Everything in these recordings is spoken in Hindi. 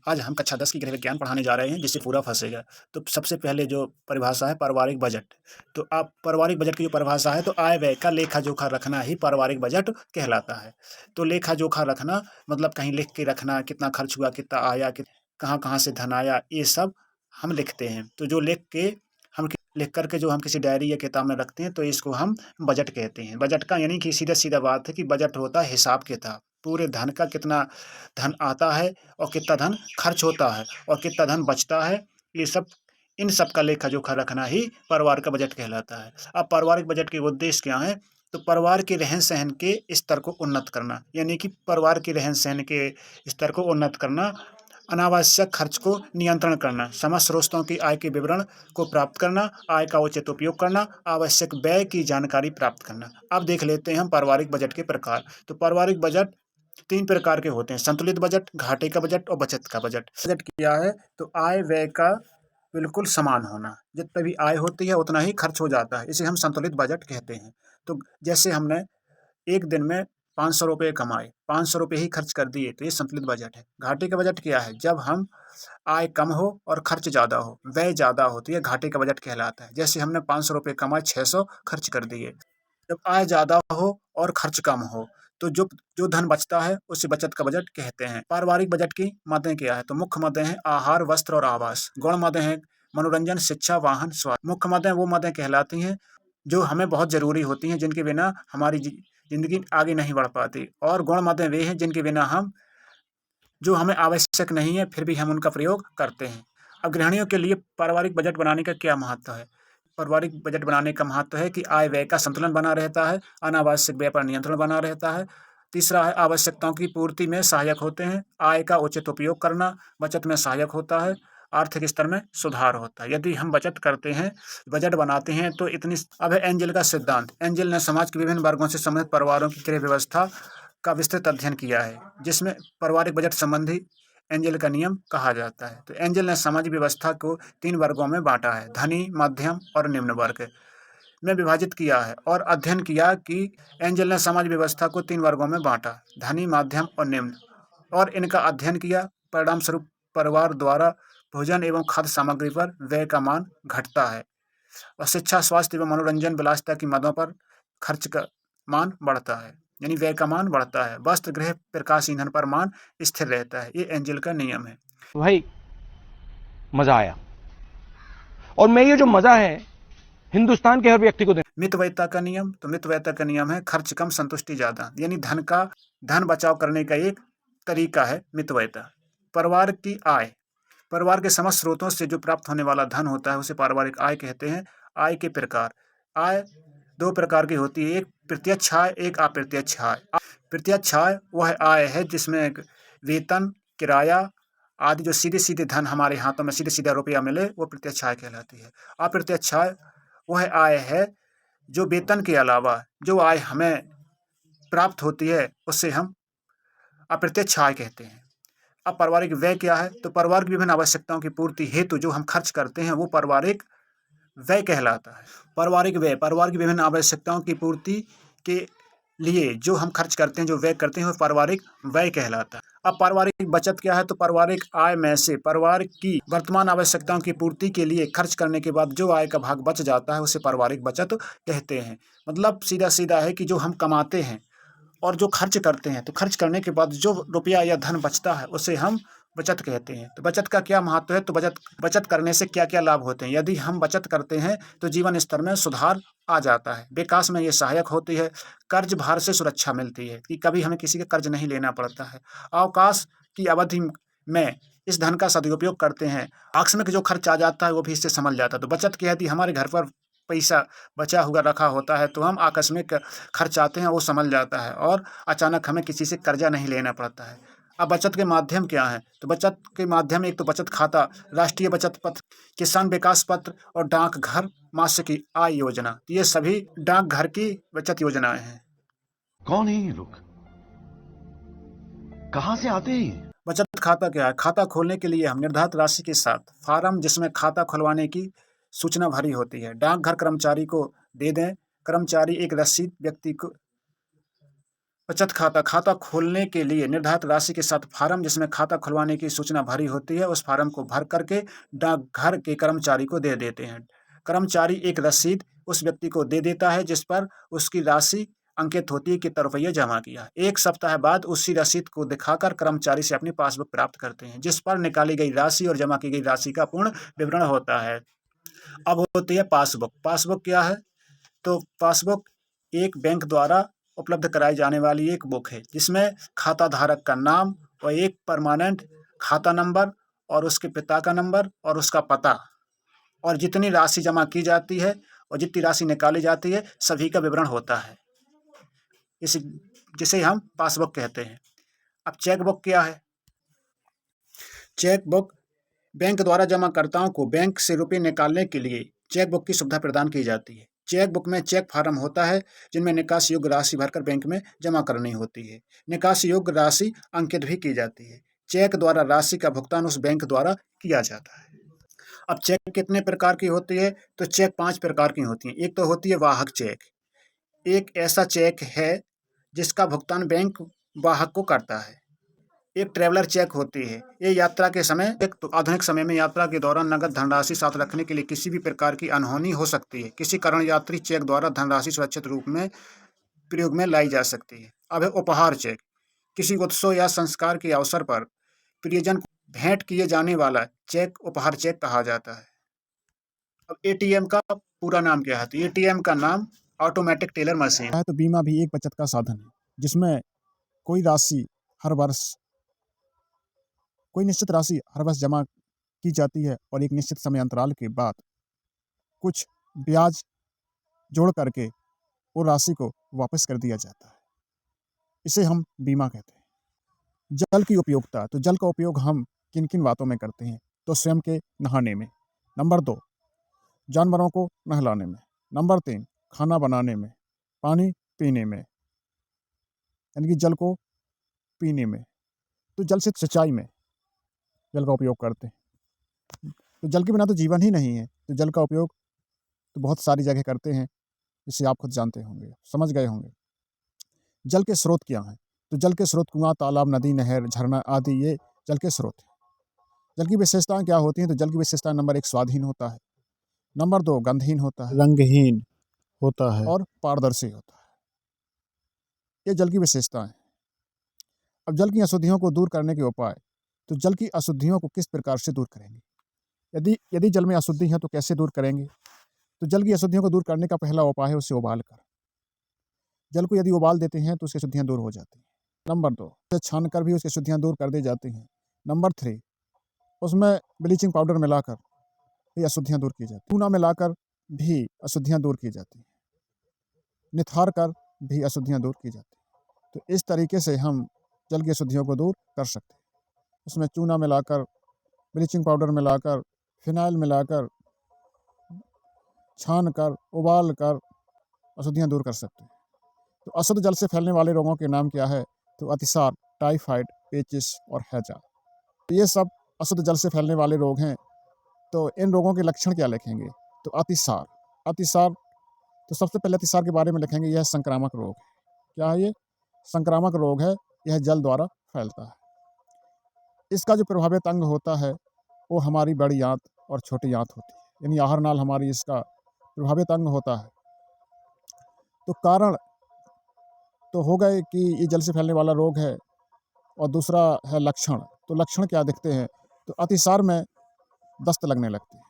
आज हम कक्षा 10 की गृह विज्ञान पढ़ाने जा रहे हैं जिससे पूरा फँसेगा। तो सबसे पहले जो परिभाषा है पारिवारिक बजट। तो आप पारिवारिक बजट की जो परिभाषा है तो आय-व्यय का लेखा-जोखा रखना ही पारिवारिक बजट कहलाता है। तो लेखा-जोखा रखना मतलब कहीं लिख के रखना कितना खर्च हुआ, कितना आया, कहाँ-कहाँ से धन आया, ये सब हम लिखते हैं। तो जो लिख कर के जो हम किसी डायरी या किताब में रखते हैं तो इसको हम बजट कहते हैं। बजट का यानी कि सीधा-सीधा बात है कि बजट होता है हिसाब-किताब। पूरे धन का कितना धन आता है और कितना धन खर्च होता है और कितना धन बचता है, ये सब इन सब का लेखा-जोखा रखना ही परिवार का बजट कहलाता है। अब पारिवारिक बजट के उद्देश्य क्या हैं? तो परिवार के रहन-सहन के स्तर को उन्नत करना, यानी कि परिवार के रहन-सहन के स्तर को उन्नत करना, अनावश्यक खर्च को नियंत्रण करना, समस्त स्रोतों की आय के विवरण को प्राप्त करना, आय का उचित उपयोग करना, आवश्यक व्यय की जानकारी प्राप्त करना। अब देख लेते हैं हम पारिवारिक बजट के प्रकार। तो पारिवारिक बजट 3 प्रकार के होते हैं, संतुलित बजट, घाटे का बजट और बचत का बजट। बजट क्या है? तो आय-व्यय का बिल्कुल समान होना। जितना भी आय होती है उतना ही खर्च हो जाता है। इसे हम संतुलित बजट कहते हैं। तो जैसे हमने एक दिन में ₹500 कमाए, ₹500 ही खर्च कर दिए, तो ये संतुलित बजट है। घाटे का बजट क्या है? जब हम आय कम हो और खर्च ज़्यादा हो, व्यय ज़्यादा हो, तो ये घाटे का बजट कहलाता है। जैसे हमने ₹500 कमाए, 600 खर्च कर दिए। जब आय ज़्यादा हो और खर्च कम हो, तो जो जो धन बचता है, उसे बचत का बजट कहते हैं। पारिवारिक बजट की मदें क्या है? तो मुख्य मदें हैं आहार, वस्त्र और आवास। गौण मदें हैं मनोरंजन, शिक्षा, वाहन, स्वास्थ्य। मुख्य मदें वो मदें कहलाती हैं, जो हमें बहुत ज़रूरी होती हैं, जिनके बिना हमारी ज़िंदगी आगे नहीं बढ़ पाती। और गौण मदें वे हैं, जिनके बिना जो हमें आवश्यक नहीं है, फिर भी हम उनका प्रयोग करते हैं। अब गृहिणियों के लिए पारिवारिक बजट बनाने का क्या महत्व है? पारिवारिक बजट बनाने का महत्व है कि आय-व्यय का संतुलन बना रहता है, अनावश्यक व्यय पर नियंत्रण बना रहता है। तीसरा है आवश्यकताओं की पूर्ति में सहायक होते हैं, आय का उचित उपयोग करना, बचत में सहायक होता है, आर्थिक स्तर में सुधार होता है। यदि हम बचत करते हैं, बजट बनाते हैं तो अब है एंजेल का सिद्धांत। एंजेल ने समाज के विभिन्न वर्गों से संबंधित परिवारों की क्रय व्यवस्था का विस्तृत अध्ययन किया है, जिसमें पारिवारिक बजट संबंधी एंजेल का नियम कहा जाता है। तो एंजेल ने सामाजिक व्यवस्था को 3 वर्गों में बाँटा है, धनी, मध्यम और निम्न वर्ग में विभाजित किया है और अध्ययन किया कि एंजेल ने समाज व्यवस्था को 3 वर्गों में बाँटा, धनी, मध्यम और निम्न, और इनका अध्ययन किया। परिणाम स्वरूप परिवार द्वारा भोजन एवं खाद्य सामग्री पर व्यय का मान घटता है और शिक्षा, स्वास्थ्य एवं मनोरंजन, विलासिता की मदों पर खर्च का मान बढ़ता है, यानी व्यय का मान बढ़ता है। वस्त्र, गृह, प्रकाश, ईंधन पर मान स्थिर रहता है। ये एंजेल का नियम है। भाई मजा आया और मैं ये जो मजा है हिंदुस्तान के हर व्यक्ति को देना। मितव्ययिता का नियम, तो मितव्ययिता का नियम है खर्च कम संतुष्टि ज्यादा, यानी धन बचाव करने का एक तरीका है मितव्ययिता। परिवार की आय, परिवार के समस्त स्रोतों से जो प्राप्त होने वाला धन होता है उसे पारिवारिक आय कहते हैं। आय के प्रकार, आय 2 प्रकार की होती है, एक प्रत्यक्ष आय, एक अप्रत्यक्ष आय। प्रत्यक्ष आय वह आय है जिसमें वेतन, किराया आदि जो सीधे-सीधे धन हमारे हाथों में सीधे-सीधा रुपया मिले, वो प्रत्यक्ष आय कहलाती है। अप्रत्यक्ष आय वह आय है जो वेतन के अलावा जो आय हमें प्राप्त होती है, उससे हम अप्रत्यक्ष आय कहते हैं। अब पारिवारिक व्यय क्या है? तो परिवार की विभिन्न आवश्यकताओं की पूर्ति हेतु जो हम खर्च करते हैं, वो पारिवारिक व्यय कहलाता है। पारिवारिक व्यय, परिवार की विभिन्न आवश्यकताओं की पूर्ति के लिए जो हम खर्च करते हैं, जो व्यय करते हैं, वो पारिवारिक व्यय कहलाता है। अब पारिवारिक बचत क्या है? तो पारिवारिक आय में से परिवार की वर्तमान आवश्यकताओं की पूर्ति के लिए खर्च करने के बाद जो आय का भाग बच जाता है, उसे पारिवारिक बचत कहते हैं। मतलब सीधा-सीधा है कि जो हम कमाते हैं और जो खर्च करते हैं, तो खर्च करने के बाद जो रुपया या धन बचता है, उसे हम बचत कहते हैं। तो बचत का क्या महत्व है? तो बचत करने से क्या-क्या लाभ होते हैं? यदि हम बचत करते हैं, तो जीवन स्तर में सुधार आ जाता है। विकास में ये सहायक होती है, कर्ज भार से सुरक्षा मिलती है कि कभी हमें किसी का कर्ज नहीं लेना पड़ता है। अवकाश की अवधि में इस धन का सदुपयोग करते हैं, आकस्मिक जो खर्च आ जाता है, वो भी इससे संभल जाता है। तो बचत क्या है? यदि हमारे घर पर पैसा बचा हुआ रखा होता है, तो हम आकस्मिक खर्च आते हैं, वो संभल जाता है और अचानक हमें किसी से कर्जा नहीं लेना पड़ता है। अब बचत के माध्यम क्या हैं? तो बचत के माध्यम एक तो बचत खाता, राष्ट्रीय बचत पत्र, किसान विकास पत्र और डाकघर मासिक आय योजना। ये सभी डाकघर की बचत योजनाएँ हैं। कौन है ये लोग? कहां से आते हैं? बचत खाता क्या है? खाता खोलने के लिए हम निर्धारित राशि के साथ फार्म जिसमें खाता खुलवाने की सूचना भरी होती है, डाकघर कर्मचारी को दे दें। कर्मचारी एक रसीद व्यक्ति को बचत खाता खाता खोलने के लिए निर्धारित राशि के साथ फार्म जिसमें खाता खुलवाने की सूचना भरी होती है, उस फार्म को भर करके डाकघर के कर्मचारी को दे देते हैं। कर्मचारी एक रसीद उस व्यक्ति को दे देता है जिस पर उसकी राशि अंकित होती है कितना रुपया जमा किया। 1 सप्ताह बाद उसी रसीद को दिखाकर कर्मचारी से अपनी पासबुक प्राप्त करते हैं, जिस पर निकाली गई राशि और जमा की गई राशि का पूर्ण विवरण होता है। अब होती है पासबुक। पासबुक क्या है? तो पासबुक एक बैंक द्वारा उपलब्ध कराई जाने वाली एक बुक है, जिसमें खाता धारक का नाम और एक परमानेंट खाता नंबर और उसके पिता का नंबर और उसका पता और जितनी राशि जमा की जाती है और जितनी राशि निकाली जाती है, सभी का विवरण होता है। इस जिसे हम पासबुक कहते हैं। अब चेक बुक क्या है? चेक बुक बैंक द्वारा जमाकर्ताओं को बैंक से रुपये निकालने के लिए चेक बुक की सुविधा प्रदान की जाती है। चेक बुक में चेक फार्म होता है जिनमें निकासी योग्य राशि भरकर बैंक में जमा करनी होती है। निकासी योग्य राशि अंकित भी की जाती है। चेक द्वारा राशि का भुगतान उस बैंक द्वारा किया जाता है। अब चेक कितने प्रकार की होती है? तो चेक 5 प्रकार की होती हैं। एक तो होती है वाहक चेक। एक ऐसा चेक है जिसका भुगतान बैंक वाहक को करता है। एक ट्रैवलर चेक होती है। ये यात्रा के समय एक तो आधुनिक समय में यात्रा के दौरान नगद धनराशि साथ रखने के लिए किसी भी प्रकार की अनहोनी हो सकती है। किसी कारण यात्री चेक द्वारा धनराशि सुरक्षित रूप में प्रयोग में लाई जा सकती है। अब है उपहार चेक। किसी उत्सव या संस्कार के अवसर पर प्रियजन को भेंट किए जाने वाला चेक उपहार चेक कहा जाता है। अब एटीएम का पूरा नाम क्या है? तो एटीएम का नाम ऑटोमेटिक टेलर मशीन है। तो बीमा भी एक बचत का साधन है जिसमें कोई निश्चित राशि हर वर्ष जमा की जाती है और एक निश्चित समय अंतराल के बाद कुछ ब्याज जोड़ करके वो राशि को वापस कर दिया जाता है। इसे हम बीमा कहते हैं। जल की उपयोगिता। तो जल का उपयोग हम किन किन बातों में करते हैं? तो स्वयं के नहाने में। नंबर 2 जानवरों को नहलाने में। नंबर 3 खाना बनाने में, पानी पीने में, यानी कि जल को पीने में। तो जल से सिंचाई में जल का उपयोग करते हैं। तो जल के बिना तो जीवन ही नहीं है। तो जल का उपयोग तो बहुत सारी जगह करते हैं, जिसे आप खुद जानते होंगे, समझ गए होंगे। जल के स्रोत क्या हैं? तो जल के स्रोत कुआं, तालाब, नदी, नहर, झरना आदि ये जल के स्रोत हैं। जल की विशेषताएं क्या होती हैं? तो जल की विशेषताएं नंबर 1 स्वादहीन होता है, नंबर 2 गंधहीन होता है, रंगहीन होता है और पारदर्शी होता है। ये जल की विशेषताएं। अब जल की अशुद्धियों को दूर करने के उपाय। तो जल की अशुद्धियों को किस प्रकार से दूर करेंगे? यदि जल में अशुद्धि है तो कैसे दूर करेंगे? तो जल की अशुद्धियों को दूर करने का पहला उपाय है उसे उबाल कर। जल को यदि उबाल देते हैं तो उसकी अशुद्धियाँ दूर हो जाती हैं। नंबर 2 उसे छान कर भी उसकी अशुद्धियाँ दूर कर दी जाती हैं। नंबर 3 उसमें ब्लीचिंग पाउडर मिलाकर भी अशुद्धियाँ दूर की जाती हैं। चूना मिलाकर भी अशुद्धियाँ दूर की जाती हैं। निथार कर भी अशुद्धियाँ दूर की जाती हैं। तो इस तरीके से हम जल की अशुद्धियों को दूर कर सकते हैं। उसमें चूना मिलाकर, ब्लीचिंग पाउडर मिलाकर, फिनाइल मिलाकर, छान कर, उबाल कर अशुद्धियाँ दूर कर सकते हैं। तो अशुद्ध जल से फैलने वाले रोगों के नाम क्या है? तो अतिसार, टाइफाइड, पेचिस और हैजा। तो ये सब अशुद्ध जल से फैलने वाले रोग हैं। तो इन रोगों के लक्षण क्या लिखेंगे? तो अतिसार तो सबसे पहले अतिसार के बारे में लिखेंगे, यह संक्रामक रोग है। क्या है ये? संक्रामक रोग है, यह जल द्वारा फैलता है। इसका जो प्रभावित अंग होता है वो हमारी बड़ी आंत और छोटी आंत होती है, यानी आहार नाल हमारी इसका प्रभावित अंग होता है। तो कारण तो हो गए कि ये जल से फैलने वाला रोग है, और दूसरा है लक्षण। तो लक्षण क्या दिखते हैं? तो अतिसार में दस्त लगने लगती है।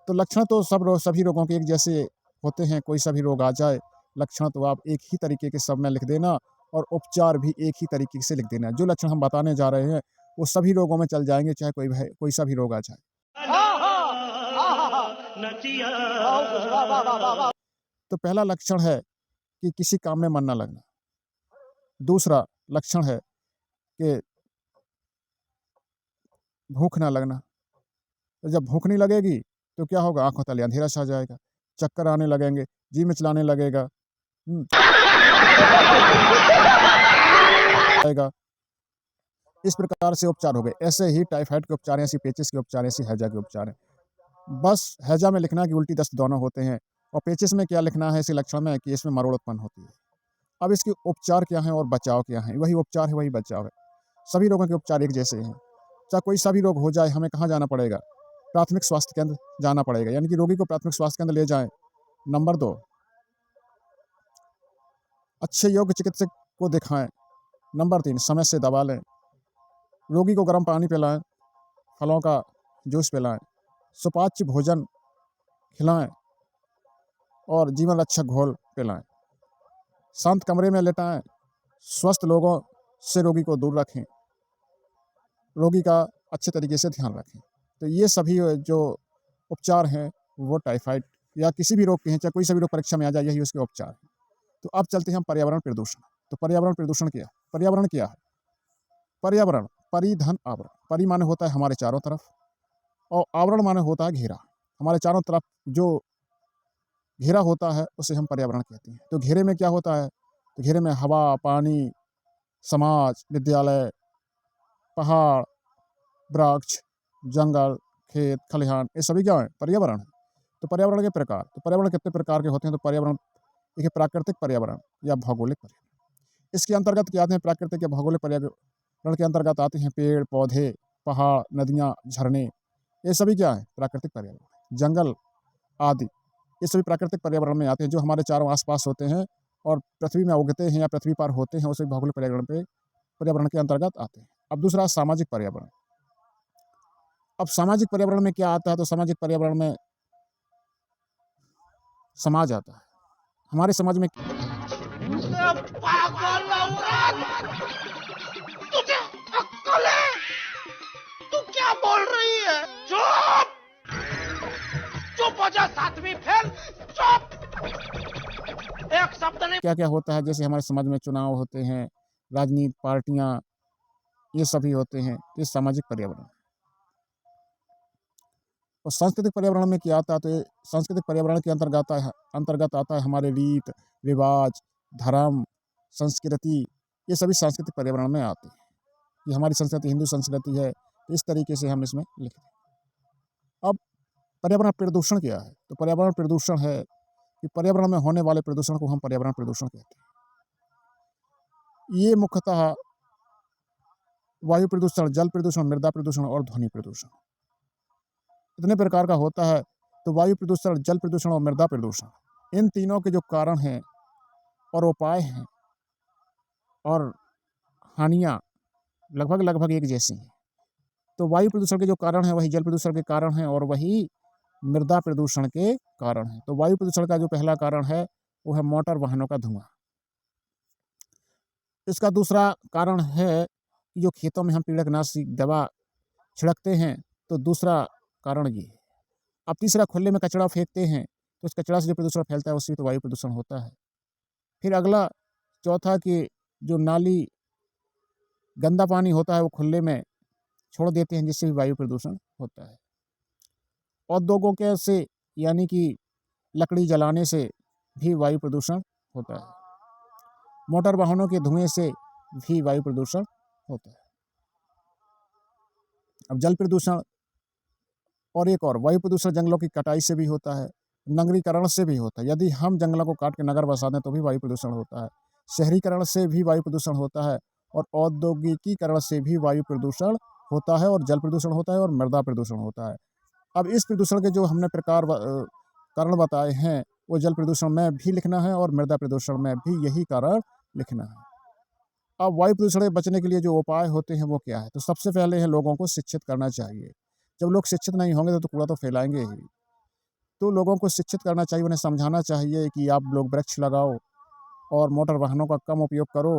तो लक्षण तो सभी रोगों के एक जैसे होते हैं, कोई सा भी रोग आ जाए लक्षण तो आप एक ही तरीके के सब में लिख देना और उपचार भी एक ही तरीके से लिख देना। जो लक्षण हम बताने जा रहे हैं वो सभी रोगों में चल जाएंगे, चाहे कोई सा भी रोग आ जाए। तो पहला लक्षण है कि किसी काम में मन ना लगना। दूसरा लक्षण है कि भूख ना लगना। तो जब भूख नहीं लगेगी तो क्या होगा? आंखों तले अंधेरा छा जाएगा, चक्कर आने लगेंगे, जी मिचलाने लगेगा। इस प्रकार से उपचार हो गए। ऐसे ही टाइफाइड के उपचार हैं, ऐसी पेचिस के उपचार हैं, ऐसी हैजा के उपचार हैं। बस हैजा में लिखना कि उल्टी दस्त दोनों होते हैं, और पेचिस में क्या लिखना है इसी लक्षण में कि इसमें मरोड़ उत्पन्न होती है। अब इसके उपचार क्या हैं और बचाव क्या हैं? वही उपचार है, वही बचाव है। सभी रोगों के उपचार एक जैसे हैं। चाहे कोई सा भी रोग हो जाए, हमें कहाँ जाना पड़ेगा? प्राथमिक स्वास्थ्य केंद्र जाना पड़ेगा, यानी कि रोगी को प्राथमिक स्वास्थ्य केंद्र ले जाएँ। नंबर 2, अच्छे योग्य चिकित्सक को दिखाएँ। नंबर 3, समय से दवा लें। रोगी को गर्म पानी पिलाएँ, फलों का जूस पिलाएँ, सुपाच्य भोजन खिलाएँ और जीवन रक्षक घोल पिलाएँ। शांत कमरे में लेटाएँ, स्वस्थ लोगों से रोगी को दूर रखें, रोगी का अच्छे तरीके से ध्यान रखें। तो ये सभी जो उपचार हैं, वो टाइफाइड या किसी भी रोग के हैं, चाहे कोई सा भी रोग परीक्षा में आ जाए, यही उसके उपचार हैं। तो अब चलते हैं हम पर्यावरण प्रदूषण। तो पर्यावरण प्रदूषण क्या है? पर्यावरण क्या है? पर्यावरण, परि धन आवरण। परि माने होता है हमारे चारों तरफ और आवरण माने होता है घेरा। हमारे चारों तरफ जो घेरा होता है, उसे हम पर्यावरण कहते हैं। तो घेरे में क्या होता है? तो घेरे में हवा, पानी, समाज, विद्यालय, पहाड़, वृक्ष, जंगल, खेत, खलिहान, ये सभी क्या है? पर्यावरण है। तो पर्यावरण के प्रकार, तो पर्यावरण कितने प्रकार के होते हैं? तो पर्यावरण एक है प्राकृतिक पर्यावरण या भौगोलिक पर्यावरण। इसके अंतर्गत क्या आते हैं? प्राकृतिक या भौगोलिक पर्यावरण के अंतर्गत आते हैं पेड़, पौधे, पहाड़, नदियाँ, झरने, ये सभी क्या है? प्राकृतिक पर्यावरण। जंगल आदि, ये सभी प्राकृतिक पर्यावरण में आते हैं, जो हमारे चारों आस-पास होते हैं और पृथ्वी में उगते हैं या पृथ्वी पर होते हैं, वो सभी भौगोलिक पर्यावरण के अंतर्गत आते हैं। अब दूसरा सामाजिक पर्यावरण। अब सामाजिक पर्यावरण में क्या आता है? तो सामाजिक पर्यावरण में समाज आता है। हमारे समाज में पागल औरत! तुझे अक्ल है? तू क्या बोल रही है? चुप! चुप हो जा, 7वीं फेल! चुप! एक शब्द नहीं। क्या-क्या होता है? जैसे हमारे समाज में चुनाव होते हैं, राजनीतिक पार्टियाँ, ये सभी होते हैं, ये सामाजिक पर्यावरण है। और सांस्कृतिक पर्यावरण में क्या आता है? तो ये सांस्कृतिक पर्यावरण के अंतर्गत आता है हमारे रीत, रिवाज, धर्म, संस्कृति, ये सभी सांस्कृतिक पर्यावरण में आते हैं। ये हमारी संस्कृति हिंदू संस्कृति है, तो इस तरीके से हम इसमें लिखते हैं। अब पर्यावरण प्रदूषण क्या है? तो पर्यावरण प्रदूषण है कि पर्यावरण में होने वाले प्रदूषण को हम पर्यावरण प्रदूषण कहते हैं। ये मुख्यतः वायु प्रदूषण, जल प्रदूषण, मृदा प्रदूषण और ध्वनि प्रदूषण, इतने प्रकार का होता है। तो वायु प्रदूषण, जल प्रदूषण और मृदा प्रदूषण, इन तीनों के जो कारण हैं और उपाय हैं और हानियाँ लगभग एक जैसी हैं। तो वायु प्रदूषण के जो कारण हैं, वही जल प्रदूषण के कारण हैं और वही मृदा प्रदूषण के कारण हैं। तो वायु प्रदूषण का जो पहला कारण है, वो है मोटर वाहनों का धुआँ। इसका दूसरा कारण है कि जो खेतों में हम कीटनाशी दवा छिड़कते हैं, तो दूसरा कारण ये है। अब तीसरा, खुले में कचरा फेंकते हैं, तो उस कचरा से जो प्रदूषण फैलता है, उससे तो वायु प्रदूषण होता है। फिर अगला, चौथा कि जो नाली गंदा पानी होता है, वो खुले में छोड़ देते हैं, जिससे भी वायु प्रदूषण होता है। औद्योगों के से, यानी कि लकड़ी जलाने से भी वायु प्रदूषण होता है। मोटर वाहनों के धुएँ से भी वायु प्रदूषण होता है। अब जल प्रदूषण और एक और, वायु प्रदूषण जंगलों की कटाई से भी होता है, नगरीकरण से भी होता है। यदि हम जंगलों को काट के नगर बसा दें, तो भी वायु प्रदूषण होता है। शहरीकरण से भी वायु प्रदूषण होता है और औद्योगिकीकरण से भी वायु प्रदूषण होता है और जल प्रदूषण होता है और मृदा प्रदूषण होता है। अब इस प्रदूषण के जो हमने कारण बताए हैं, वो जल प्रदूषण में भी लिखना है और मृदा प्रदूषण में भी यही कारण लिखना है। अब वायु प्रदूषण से बचने के लिए जो उपाय होते हैं, वो क्या है? तो सबसे पहले है लोगों को शिक्षित करना चाहिए। जब लोग शिक्षित नहीं होंगे, तो कूड़ा तो फैलाएँगे ही। तो लोगों को शिक्षित करना चाहिए, उन्हें समझाना चाहिए कि आप लोग वृक्ष लगाओ और मोटर वाहनों का कम उपयोग करो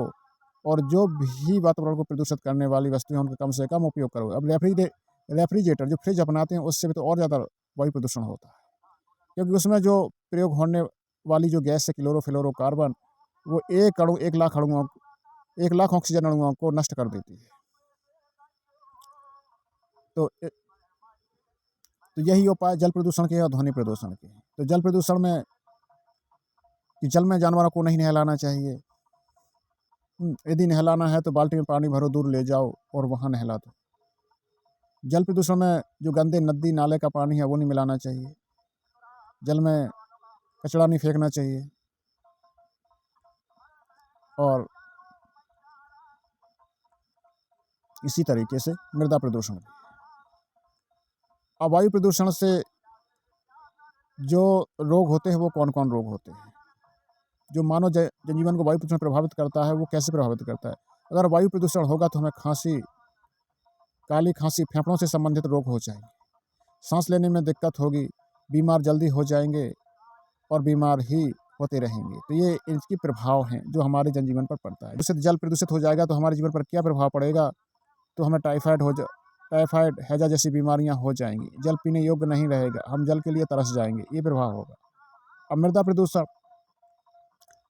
और जो भी वातावरण को प्रदूषित करने वाली वस्तुएँ हैं, उनका कम से कम उपयोग करो। अब रेफ्रिजरेटर, जो फ्रिज अपनाते हैं, उससे भी तो और ज़्यादा वायु प्रदूषण होता है, क्योंकि उसमें जो प्रयोग होने वाली जो गैस है क्लोरोफ्लोरोकार्बन, वो 1 लाख ऑक्सीजन अणुओं को नष्ट कर देती है। तो यही उपाय जल प्रदूषण के और ध्वनि प्रदूषण के हैं। तो जल प्रदूषण में कि जल में जानवरों को नहीं नहलाना चाहिए। यदि नहलाना है, तो बाल्टी में पानी भरो, दूर ले जाओ और वहाँ नहला दो। जल प्रदूषण में जो गंदे नदी नाले का पानी है, वो नहीं मिलाना चाहिए। जल में कचरा नहीं फेंकना चाहिए। और इसी तरीके से मृदा प्रदूषण भी। अब वायु प्रदूषण से जो रोग होते हैं वो कौन-कौन रोग होते हैं? जो मानव जनजीवन को वायु प्रदूषण प्रभावित करता है, वो कैसे प्रभावित करता है? अगर वायु प्रदूषण होगा तो हमें खाँसी, काली खाँसी, फेफड़ों से संबंधित रोग हो जाएँगे, सांस लेने में दिक्कत होगी, बीमार जल्दी हो जाएंगे और बीमार ही होते रहेंगे। तो ये इनकी प्रभाव हैं जो हमारे जनजीवन पर पड़ता है। दूषित जल प्रदूषित हो जाएगा तो हमारे जीवन पर क्या प्रभाव पड़ेगा? तो हमें टाइफाइड, हैजा जैसी बीमारियां हो जाएंगी, जल पीने योग्य नहीं रहेगा, हम जल के लिए तरस जाएंगे, ये प्रभाव होगा। अब मृदा प्रदूषण,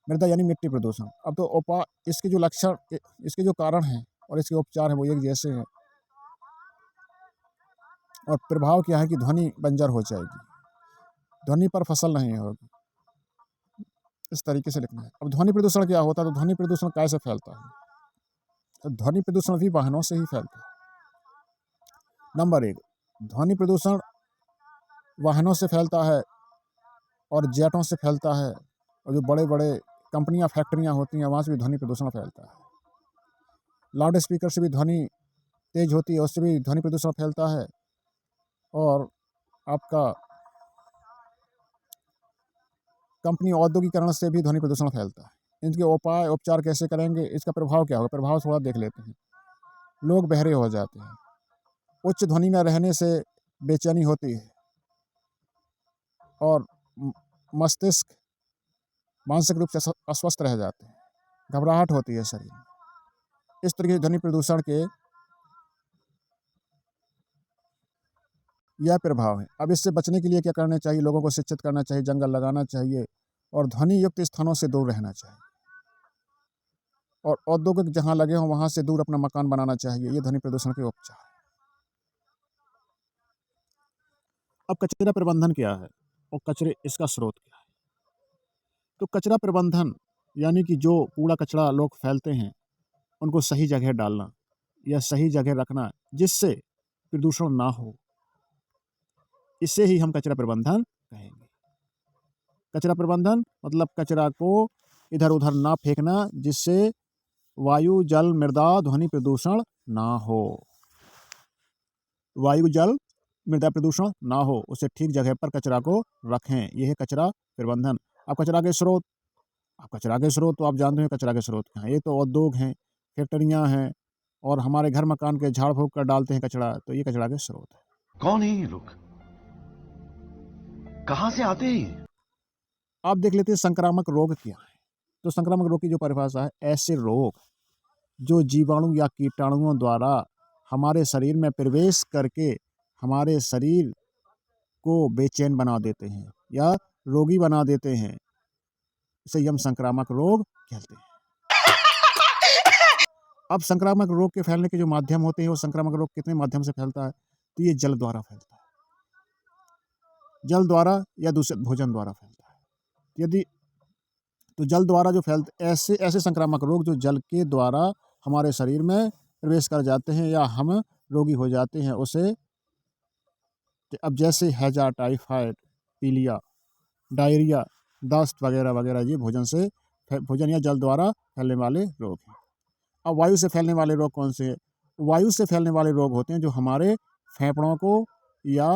मृदा यानी मिट्टी प्रदूषण। अब तो इसके जो लक्षण, इसके जो कारण हैं और इसके उपचार हैं वो एक जैसे हैं। और प्रभाव क्या है कि ध्वनि बंजर हो जाएगी, ध्वनि पर फसल नहीं होगी, इस तरीके से लिखना है। अब ध्वनि प्रदूषण क्या होता है? तो ध्वनि प्रदूषण कैसे फैलता है? तो ध्वनि प्रदूषण भी वाहनों से ही फैलता है। नंबर 1, ध्वनि प्रदूषण वाहनों से फैलता है और जेटों से फैलता है, और जो बड़े बड़े कंपनियां, फैक्ट्रियां होती हैं वहाँ से भी ध्वनि प्रदूषण फैलता है। लाउड स्पीकर से भी ध्वनि तेज होती है, उससे भी ध्वनि प्रदूषण फैलता है। और आपका कंपनी औद्योगिकरण से भी ध्वनि प्रदूषण फैलता है। इनके उपचार कैसे करेंगे? इसका प्रभाव क्या होगा? प्रभाव थोड़ा देख लेते हैं। लोग बहरे हो जाते हैं, उच्च ध्वनि में रहने से बेचैनी होती है और मस्तिष्क मानसिक रूप से अस्वस्थ रह जाते हैं, घबराहट होती है शरीर में। इस तरह के ध्वनि प्रदूषण के यह प्रभाव है। अब इससे बचने के लिए क्या करना चाहिए? लोगों को शिक्षित करना चाहिए, जंगल लगाना चाहिए और ध्वनि युक्त स्थानों से दूर रहना चाहिए, और औद्योगिक जहाँ लगे हों वहाँ से दूर अपना मकान बनाना चाहिए। ये ध्वनि प्रदूषण के उपचार। अब कचरा प्रबंधन क्या है और कचरे इसका स्रोत क्या है? तो कचरा प्रबंधन यानी कि जो कूड़ा कचरा लोग फैलते हैं उनको सही जगह डालना या सही जगह रखना, जिससे प्रदूषण ना हो, इसे ही हम कचरा प्रबंधन कहेंगे। कचरा प्रबंधन मतलब कचरा को इधर उधर ना फेंकना, जिससे वायु, जल, मृदा, ध्वनि प्रदूषण ना हो। वायु, जल, मृदा प्रदूषण ना हो, उसे ठीक जगह पर कचरा को रखें, यह है कचरा प्रबंधन। अब कचरा के स्रोत, तो आप जानते हैं कचरा के स्रोत क्या हैं। ये तो उद्योग हैं, फैक्ट्रियाँ हैं, और हमारे घर मकान के झाड़ फूँक कर डालते हैं कचरा, तो ये कचरा के स्रोत है। कौन है ये लोग? कहां से आते हैं? आप देख लेते हैं संक्रामक रोग क्या है। तो संक्रामक रोग की जो परिभाषा है, ऐसे रोग जो जीवाणु या कीटाणुओं द्वारा हमारे शरीर में प्रवेश करके हमारे शरीर को बेचैन बना देते हैं या रोगी बना देते हैं, इसे हम संक्रामक रोग कहते हैं। अब संक्रामक रोग के फैलने के जो माध्यम होते हैं, वो संक्रामक रोग कितने माध्यम से फैलता है? तो ये जल द्वारा फैलता है, जल द्वारा या दूषित भोजन द्वारा फैलता है। यदि तो जल द्वारा जो फैलते, ऐसे संक्रामक रोग जो जल के द्वारा हमारे शरीर में प्रवेश कर जाते हैं या हम रोगी हो जाते हैं, उसे अब जैसे हैजा, टाइफाइड, पीलिया, डायरिया, दस्त वगैरह वगैरह, ये भोजन या जल द्वारा फैलने वाले रोग हैं। अब वायु से फैलने वाले रोग कौन से हैं? वायु से फैलने वाले रोग होते हैं जो हमारे फेफड़ों को या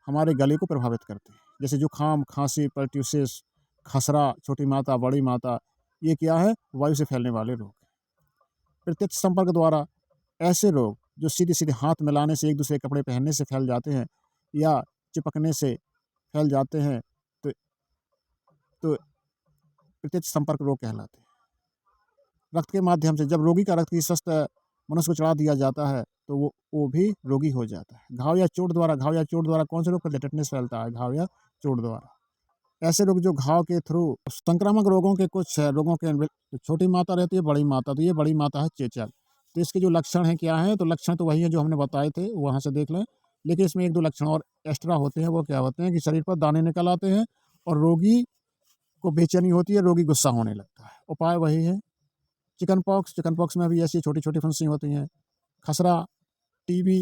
हमारे गले को प्रभावित करते हैं, जैसे जुकाम, खांसी, पर्ट्यूसिस, खसरा, छोटी माता, बड़ी माता, ये क्या है? वायु से फैलने वाले रोग। प्रत्यक्ष संपर्क द्वारा ऐसे रोग जो सीधे सीधे हाथ मिलाने से, एक दूसरे कपड़े पहनने से फैल जाते हैं या चिपकने से फैल जाते हैं, तो प्रत्यक्ष संपर्क रोग कहलाते हैं। रक्त के माध्यम से, जब रोगी का रक्त की स्वस्थ मनुष्य को चढ़ा दिया जाता है तो वो भी रोगी हो जाता है। घाव या चोट द्वारा कौन से रोग फैलते हैं? टेटनस फैलता है घाव या चोट द्वारा। ऐसे रोग जो घाव के थ्रू, संक्रामक रोगों के कुछ रोगों के, छोटी माता रहती है, बड़ी माता, तो ये बड़ी माता है चेचक। तो इसके जो लक्षण हैं क्या हैं? तो लक्षण तो वही है जो हमने बताए थे, वहाँ से देख लें, लेकिन इसमें 1-2 लक्षण और एक्स्ट्रा होते हैं। वो क्या होते हैं कि शरीर पर दाने निकल आते हैं और रोगी को बेचैनी होती है, रोगी गुस्सा होने लगता है। उपाय वही है। चिकन पॉक्स में भी ऐसी छोटी छोटी फुंसी होती हैं। खसरा, टीबी,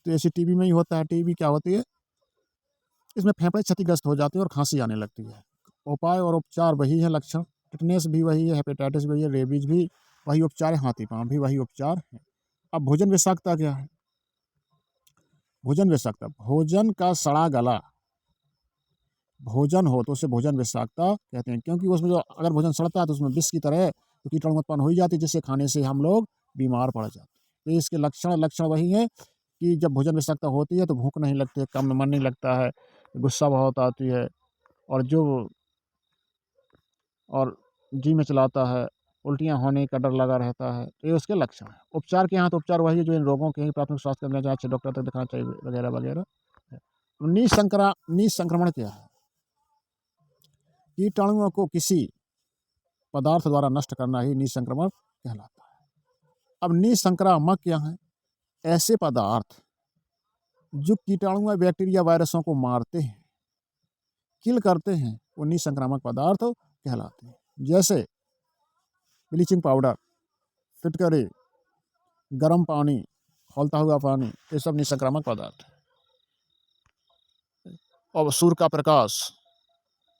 तो ऐसी टीबी में ही होता है। टीबी क्या होती है? इसमें फेफड़े क्षतिग्रस्त हो जाते हैं और खांसी आने लगती है। उपाय और उपचार वही है, लक्षण टिटनेस भी वही है, हेपेटाइटिस भी वही है, रेबीज भी वही उपचार है, हाथी पाँव भी वही उपचार है। अब भोजन विषाक्तता क्या है? भोजन विषाक्तता, भोजन का सड़ा गला भोजन हो तो उसे भोजन विषाक्तता कहते हैं, क्योंकि उसमें जो अगर भोजन सड़ता है तो उसमें विष की तरह तो कीटाणु उत्पन्न हो ही जाती है, जिससे खाने से हम लोग बीमार पड़ जाते हैं। तो इसके लक्षण वही है कि जब भोजन विषाक्तता होती है तो भूख नहीं लगती है, काम में मन नहीं लगता है, गुस्सा बहुत आती है और जी में चलाता है, उल्टियाँ होने का डर लगा रहता है। तो ये उसके लक्षण हैं। उपचार के यहाँ तो उपचार वही है जो इन रोगों के ही प्राथमिक स्वास्थ्य केंद्र जहाँ अच्छे डॉक्टर तक दिखाना चाहिए वगैरह है। तो निसंक्रमण क्या है? कीटाणुओं को किसी पदार्थ द्वारा नष्ट करना ही निसंक्रमण कहलाता है। अब निसंक्रामक क्या है? ऐसे पदार्थ जो कीटाणु या बैक्टीरिया वायरसों को मारते हैं, किल करते हैं, वो निसंक्रामक पदार्थ कहलाते हैं। जैसे ब्लीचिंग पाउडर, फिटकरी, गर्म पानी, खौलता हुआ पानी, ये सब निसंक्रामक पदार्थ है। और सूर्य का प्रकाश,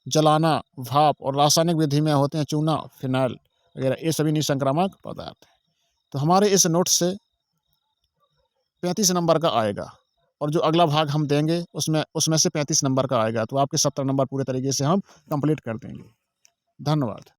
जलाना, भाप और रासायनिक विधि में होते हैं चूना, फिनाइल वगैरह, ये सभी निसंक्रामक पदार्थ हैं। तो हमारे इस नोट से 35 नंबर का आएगा और जो अगला भाग हम देंगे उसमें से 35 नंबर का आएगा, तो आपके 70 नंबर पूरे तरीके से हम कंप्लीट कर देंगे। धन्यवाद।